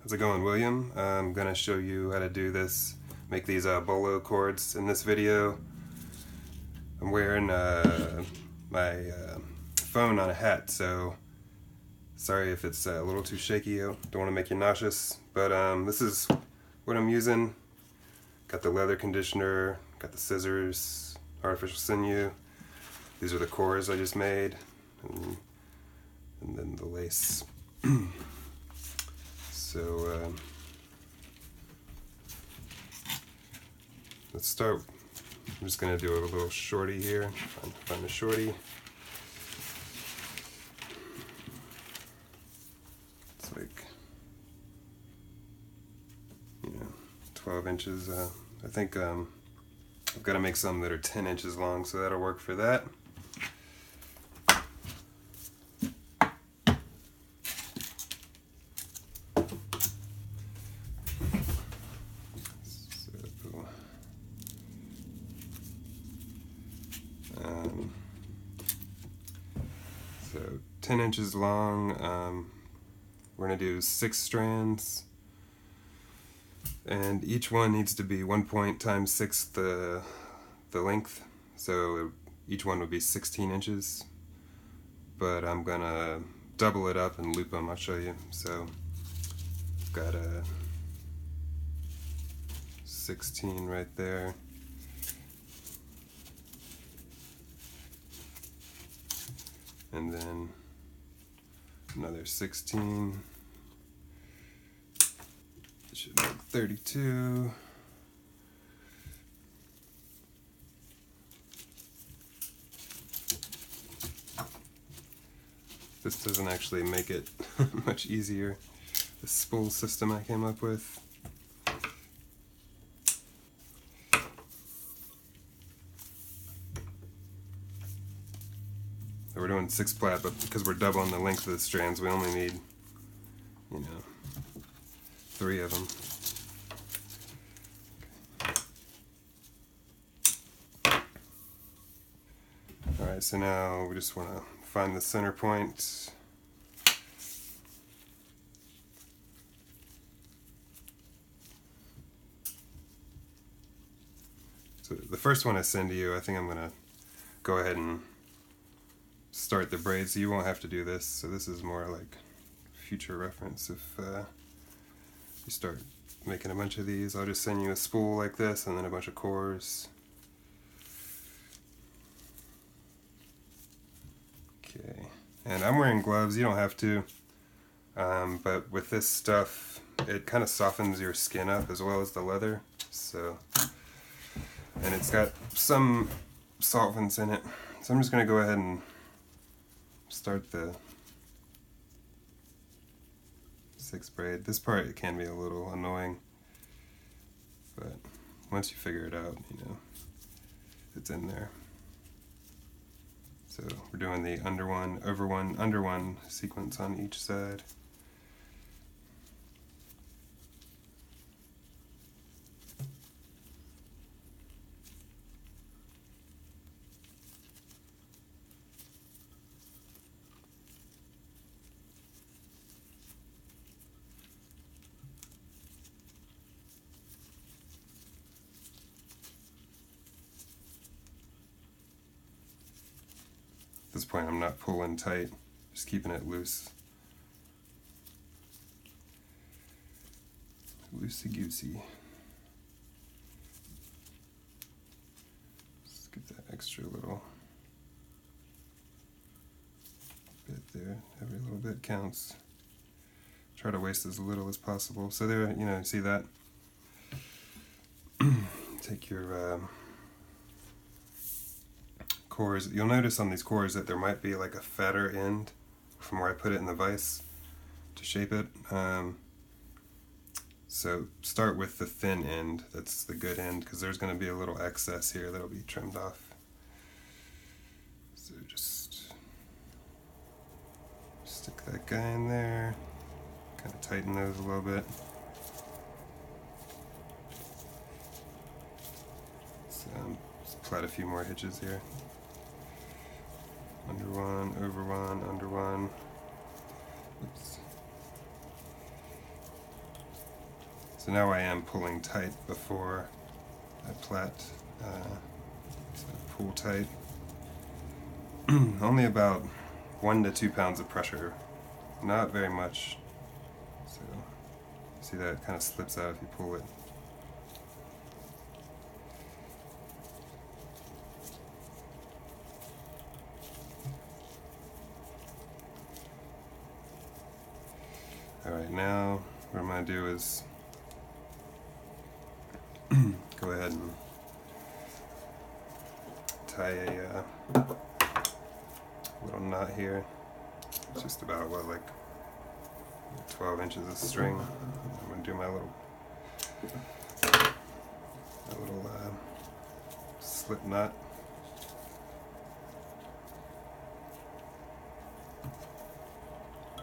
How's it going, William? I'm gonna show you how to do this, make these bolo cords in this video. I'm wearing my phone on a hat, so sorry if it's a little too shaky. I don't want to make you nauseous, but this is what I'm using. Got the leather conditioner, got the scissors, artificial sinew. These are the cores I just made, and then the lace. So let's start. I'm just going to do a little shorty here. Find a shorty. It's like, 12 inches. I think I've got to make some that are 10 inches long, so that'll work for that. So 10 inches long, we're going to do 6 strands, and each one needs to be 1 point times 6 the length, so each one would be 16 inches, but I'm going to double it up and loop them. I'll show you. So I've got a 16 right there. And then another 16, it should make 32. This doesn't actually make it much easier, the spool system I came up with. So we're doing 6 plat, but because we're doubling the length of the strands, we only need, 3 of them. Alright, so now we just want to find the center point. So the first one I send to you, I think I'm going to go ahead and start the braid, so you won't have to do this. So this is more like future reference. If you start making a bunch of these, I'll just send you a spool like this and then a bunch of cores. Okay, and I'm wearing gloves. You don't have to, but with this stuff, it kind of softens your skin up as well as the leather. So, and it's got some solvents in it. So I'm just going to go ahead and start the 6 braid. This part, it can be a little annoying, but once you figure it out, it's in there. So we're doing the under one, over one, under one sequence on each side. At this point I'm not pulling tight, just keeping it loose. Loosey-goosey. Just get that extra little bit there. Every little bit counts. Try to waste as little as possible. So there, see that? Take your cores. You'll notice on these cores that there might be like a fatter end from where I put it in the vise to shape it. So start with the thin end. That's the good end, because there's going to be a little excess here that'll be trimmed off. So just stick that guy in there. Kind of tighten those a little bit. So just plait a few more hitches here. Under one, over one, under one. Oops. So now I am pulling tight before I plait, so pull tight. Only about 1 to 2 pounds of pressure, not very much. So see that it kind of slips out if you pull it. Alright, now what I'm going to do is go ahead and tie a little knot here. It's just about, what, like 12 inches of string. I'm going to do my little slip knot.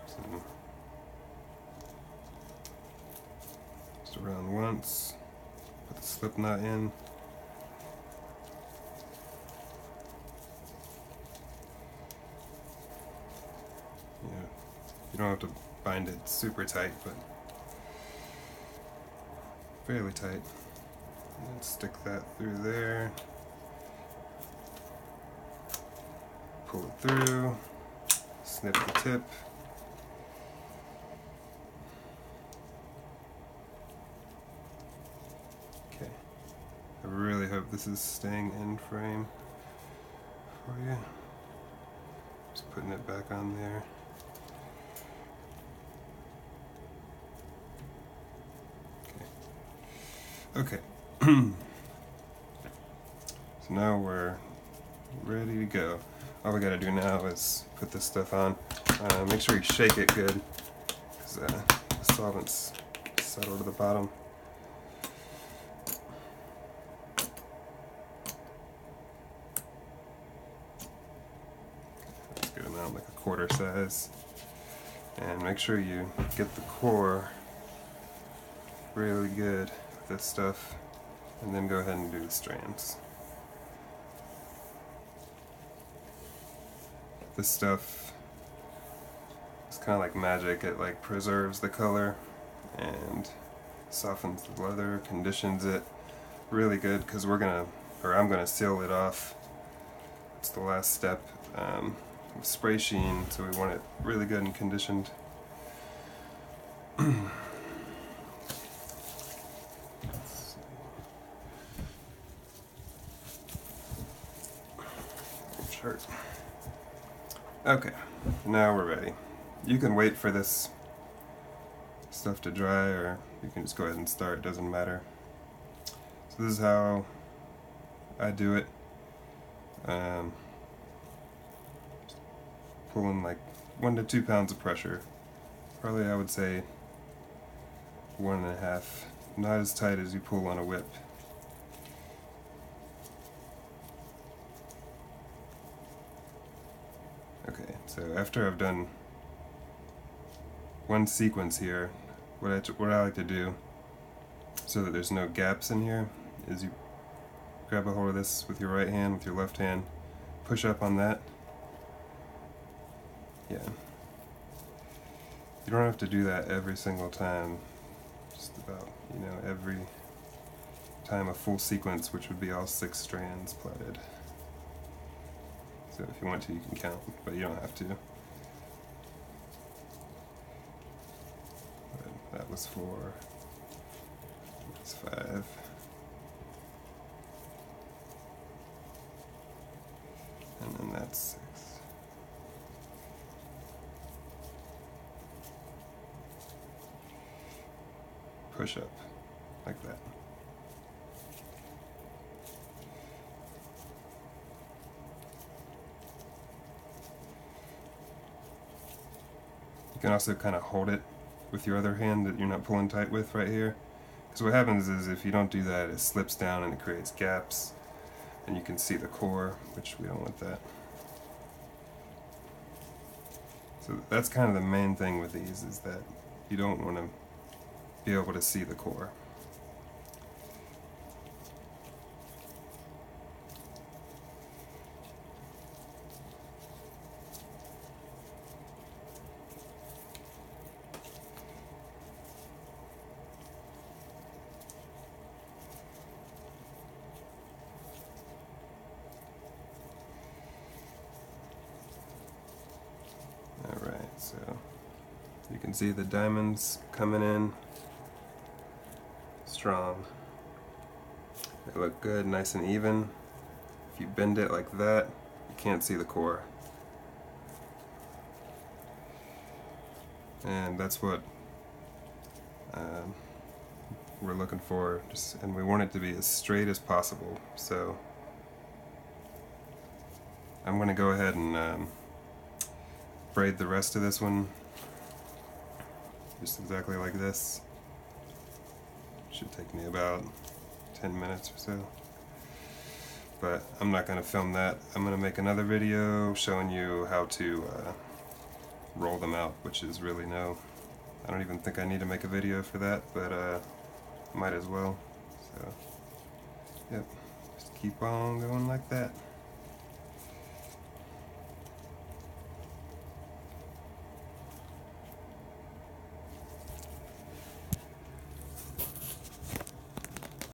So, just around once, put the slip knot in. You don't have to bind it super tight, but fairly tight. And stick that through there. Pull it through. Snip the tip. Okay. I really hope this is staying in frame for you. Just putting it back on there. Okay, so now we're ready to go. All we gotta do now is put this stuff on. Make sure you shake it good, because the solvent's settled to the bottom. That's a good amount, like a quarter size. And make sure you get the core really good. This stuff, and then go ahead and do the strands. This stuff is kind of like magic. It like preserves the color and softens the leather, conditions it really good, because I'm gonna seal it off. It's the last step. With spray sheen, so we want it really good and conditioned. Chart. Okay, now we're ready. You can wait for this stuff to dry, or you can just go ahead and start, doesn't matter. So this is how I do it. Pulling like 1 to 2 pounds of pressure. Probably I would say 1.5. Not as tight as you pull on a whip. Okay, so after I've done one sequence here, what I like to do, so that there's no gaps in here, is you grab a hold of this with your right hand, with your left hand, push up on that. Yeah. You don't have to do that every single time, just about, every time a full sequence, which would be all 6 strands plaited. So if you want to, you can count, but you don't have to. But that was 4. That's 5. And then that's 6. Push up, like that. You can also kind of hold it with your other hand that you're not pulling tight with right here. Because what happens is if you don't do that, it slips down and it creates gaps. And you can see the core, which we don't want that. So that's kind of the main thing with these, is that you don't want to be able to see the core. So you can see the diamonds coming in strong. They look good, nice and even. If you bend it like that, you can't see the core. And that's what we're looking for, and we want it to be as straight as possible. So I'm going to go ahead and braid the rest of this one just exactly like this. Should take me about 10 minutes or so. But I'm not going to film that. I'm going to make another video showing you how to roll them out, which is really I don't even think I need to make a video for that, but might as well. So, yep, just keep on going like that.